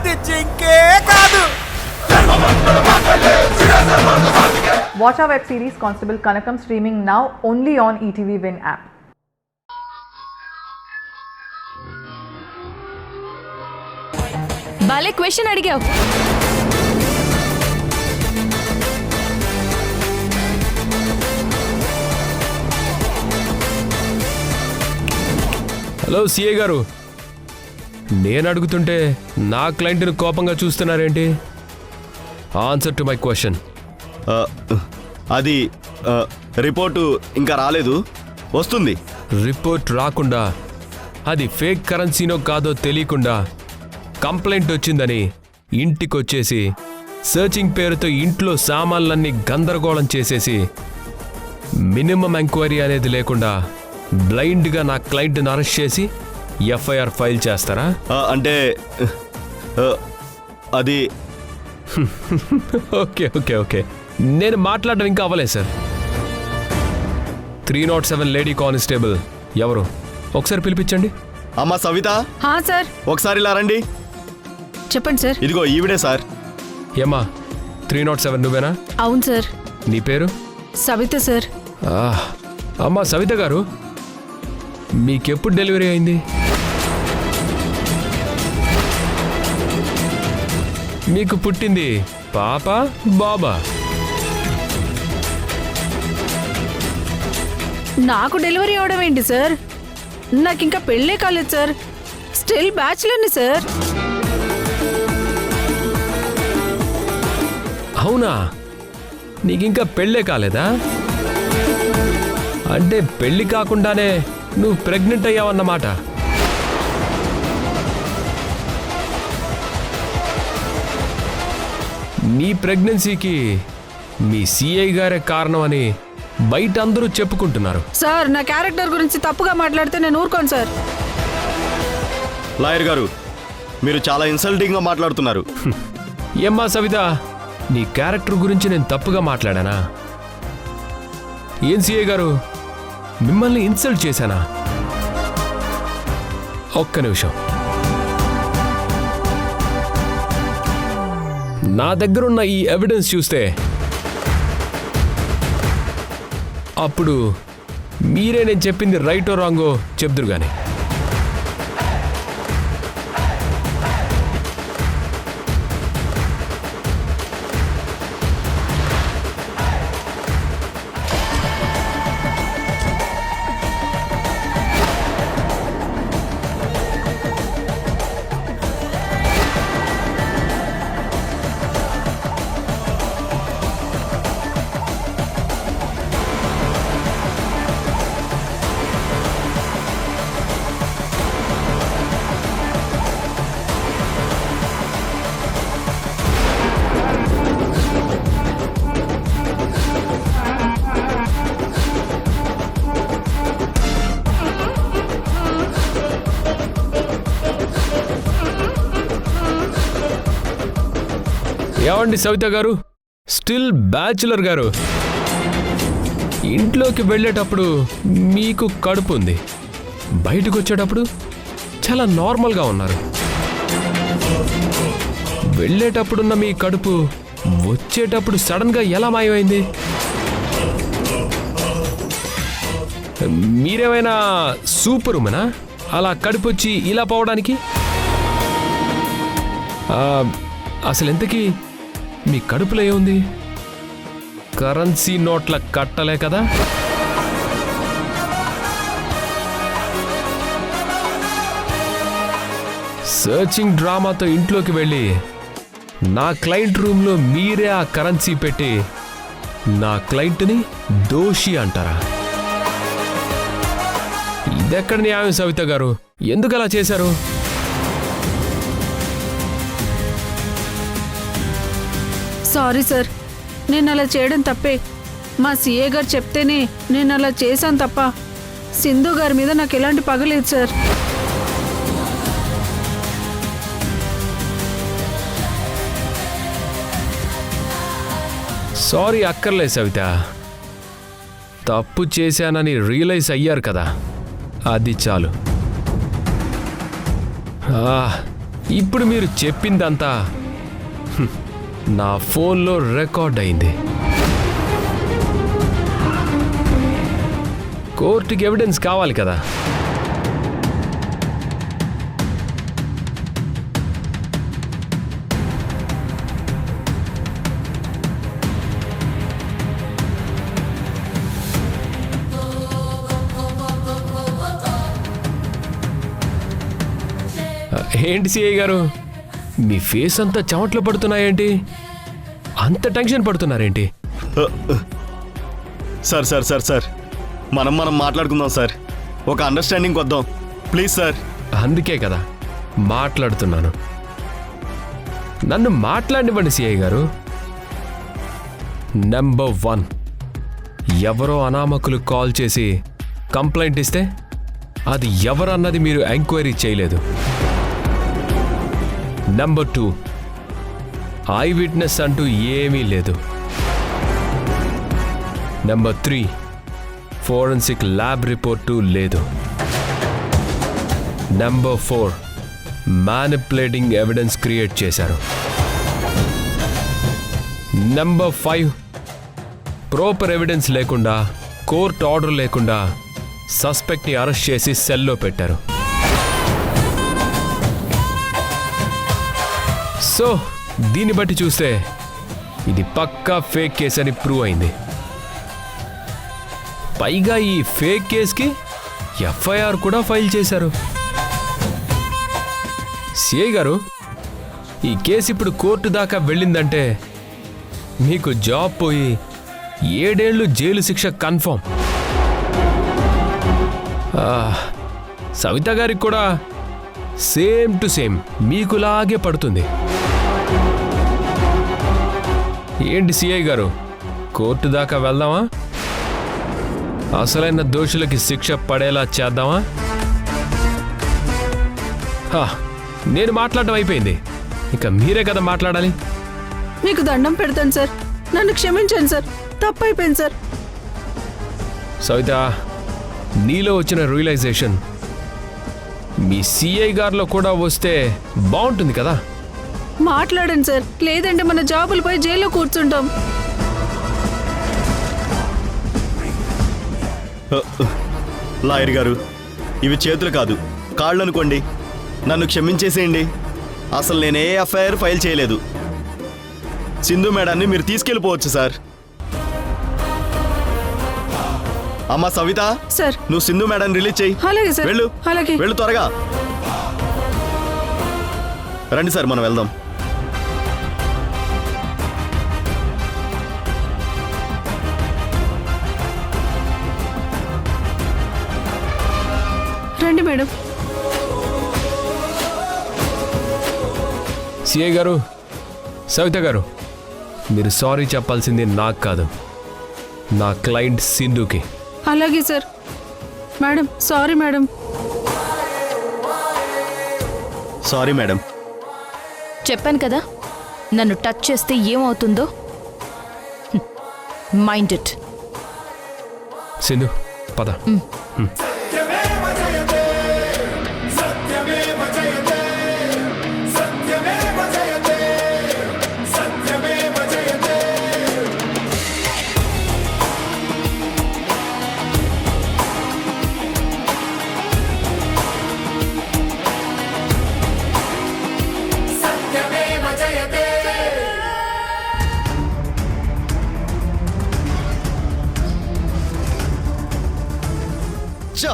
అది జింకే కాదు. Watch our web series Constable Kanakam streaming now only on ETV Win app. భలే question అడిగావు. Hello CI గారు, నేను అడుగుతుంటే నా క్లయింట్ని కోపంగా చూస్తున్నారేంటి? Answer to my question. అది రిపోర్టు ఇంకా రాలేదు, వస్తుంది. రిపోర్ట్ రాకుండా, అది ఫేక్ కరెన్సీనో కాదో తెలియకుండా కంప్లైంట్ వచ్చిందని ఇంటికొచ్చేసి సర్చింగ్ పేరుతో ఇంట్లో సామాన్లన్నీ గందరగోళం చేసేసి మినిమం ఎంక్వైరీ అనేది లేకుండా బ్లైండ్గా నా క్లయింట్ని అరెస్ట్ చేసి ఎఫ్ఐఆర్ ఫైల్ చేస్తారా? అంటే అది ఓకే ఓకే ఓకే నేను మాట్లాడడం ఇంకా అవ్వలేదు సార్. 307 లేడీ కానిస్టేబుల్ ఎవరు? ఒకసారి పిలిపించండి. అమ్మా సవిత, సార్ ఒకసారి ఇలా రండి. చెప్పండి సార్. ఇదిగో ఈవిడే సార్. ఏమ్మా 307 నువ్వేనా? అవును సార్. నీ పేరు? సవిత సార్. అమ్మా సవిత గారు, మీకెప్పుడు డెలివరీ అయింది? మీకు పుట్టింది పాప బాబా? నాకు డెలివరీ అవడం ఏంటి సార్? నాకు ఇంకా పెళ్ళే కాలేదు సార్. Still బ్యాచులర్ని sir. అవునా? నీకింకా పెళ్ళే కాలేదా? అంటే పెళ్ళి కాకుండానే నువ్వు ప్రెగ్నెంట్ అయ్యావన్నమాట. నీ ప్రెగ్నెన్సీకి మీ సిఐ గారే కారణం అని బయట అందరూ చెప్పుకుంటున్నారు. సార్ నా క్యారెక్టర్ గురించి తప్పుగా మాట్లాడితే నేను ఊరుకోను సార్. లాయర్ గారు, మీరు చాలా ఇన్సల్టింగ్గా మాట్లాడుతున్నారు. ఏమ్మా సవిత, నీ క్యారెక్టర్ గురించి నేను తప్పుగా మాట్లాడానా? ఏం సిఐ గారు, మిమ్మల్ని ఇన్సల్ట్ చేశానా? ఒక్క నిమిషం. నా దగ్గరున్న ఈ ఎవిడెన్స్ చూస్తే అప్పుడు మీరే నేను చెప్పింది రైటో రాంగో చెప్దురు గాని. ఏమండి సవిత గారు, స్టిల్ బ్యాచులర్ గారు, ఇంట్లోకి వెళ్ళేటప్పుడు మీకు కడుపు ఉంది, బయటకు వచ్చేటప్పుడు చాలా నార్మల్గా ఉన్నారు. వెళ్ళేటప్పుడున్న మీ కడుపు వచ్చేటప్పుడు సడన్గా ఎలా మాయమైంది? మీరేమైనా సూపర్ ఉమెనా అలా కడుపు వచ్చి ఇలా పోవడానికి? అసలు ఎంతకీ మీ కడుపులో ఏముంది? కరెన్సీ నోట్ల కట్టలే కదా? సర్చింగ్ డ్రామాతో ఇంట్లోకి వెళ్ళి నా క్లయింట్ రూమ్లో మీరే ఆ కరెన్సీ పెట్టి నా క్లయింట్ని దోషి అంటారా? ఇదెక్కడ న్యాయం సవిత గారు? ఎందుకు అలా చేశారు? సారీ సార్, నేను అలా చేయడం తప్పే. మా సిఏ గారు చెప్తేనే నేను అలా చేశాను తప్ప సింధు గారి మీద నాకు ఎలాంటి పగలేదు సార్. సారీ అక్కర్లే సవిత, తప్పు చేశానని రియలైజ్ అయ్యారు కదా, అది చాలు. ఇప్పుడు మీరు చెప్పిందంతా నా ఫోన్లో రికార్డ్ అయింది. కోర్టుకి ఎవిడెన్స్ కావాలి కదా. ఏంటి సిఐ గారు, మీ ఫేస్ అంతా చెమట్లు పడుతున్నాయేంటి? అంత టెన్షన్ పడుతున్నారేంటి? సార్ సార్ సార్ సార్ మనం మాట్లాడుకుందాం సార్. ఒక అండర్స్టాండింగ్ వద్దాం ప్లీజ్ సార్. అందుకే కదా మాట్లాడుతున్నాను. నన్ను మాట్లాడివ్వండి సిఐ గారు. నెంబర్ 1, ఎవరో అనామకులు కాల్ చేసి కంప్లైంట్ ఇస్తే అది ఎవరన్నది మీరు ఎంక్వైరీ చేయలేదు. నెంబర్ 2, ఐ విట్నెస్ అంటూ ఏమీ లేదు. నెంబర్ 3, ఫోరెన్సిక్ ల్యాబ్ రిపోర్టు లేదు. నెంబర్ 4, మ్యానిపులేటింగ్ ఎవిడెన్స్ క్రియేట్ చేశారు. నెంబర్ 5, ప్రాపర్ ఎవిడెన్స్ లేకుండా, కోర్ట్ ఆర్డర్ లేకుండా సస్పెక్ట్ని అరెస్ట్ చేసి సెల్లో పెట్టారు. సో దీన్ని బట్టి చూస్తే ఇది పక్కా ఫేక్ కేసు అని ప్రూవ్ అయింది. పైగా ఈ ఫేక్ కేసుకి ఎఫ్ఐఆర్ కూడా ఫైల్ చేశారు. సిఐ గారు, ఈ కేసు ఇప్పుడు కోర్టు దాకా వెళ్ళిందంటే మీకు జాబ్ పోయి 7 ఏళ్ళు జైలు శిక్ష కన్ఫర్మ్. సవిత గారికి కూడా సేమ్ టు సేమ్ మీకులాగే పడుతుంది. ఏంటి సిఐ గారు, కోర్టు దాకా వెళ్దామా? అసలైన దోషులకి శిక్ష పడేలా చేద్దామా? నేను మాట్లాడడం అయిపోయింది, ఇక మీరే కదా మాట్లాడాలి. మీకు దండం పెడతాను సార్, నన్ను క్షమించండి సార్, తప్పైపోయింది సార్. సవిత, నీలో వచ్చిన రియలైజేషన్ మీ సిఐ గారిలో కూడా వస్తే బాగుంటుంది కదా. మాట్లాడండి సార్, లేదంటే మన జాబులపై జైల్లో కూర్చుంటాం. లాయర్ గారు, ఇవి చేతులు కాదు కాళ్ళు అనుకోండి. నన్ను క్షమించేసేయండి. అసలు నేనే ఎఫ్ఐఆర్ ఫైల్ చేయలేదు. సింధు మేడాన్ని మీరు తీసుకెళ్ళిపోవచ్చు సార్. అమ్మా సవిత, సార్ నువ్వు సింధు మేడాన్ని రిలీజ్ చేయి. అలాగే సార్, వెళ్ళు, అలాగే. వెళ్ళు త్వరగా. రండి సార్, మనం వెళ్దాం. రండి మేడం. సిఐ గారు, సవిత గారు, మీరు సారీ చెప్పాల్సింది నాకు కాదు, నా క్లయింట్ సింధుకి. అలాగే sir. Madam, sorry madam. Sorry madam. చెప్పాను కదా, నన్ను టచ్ చేస్తే ఏమవుతుందో. Mind it. సింధు, పద. చ్చ!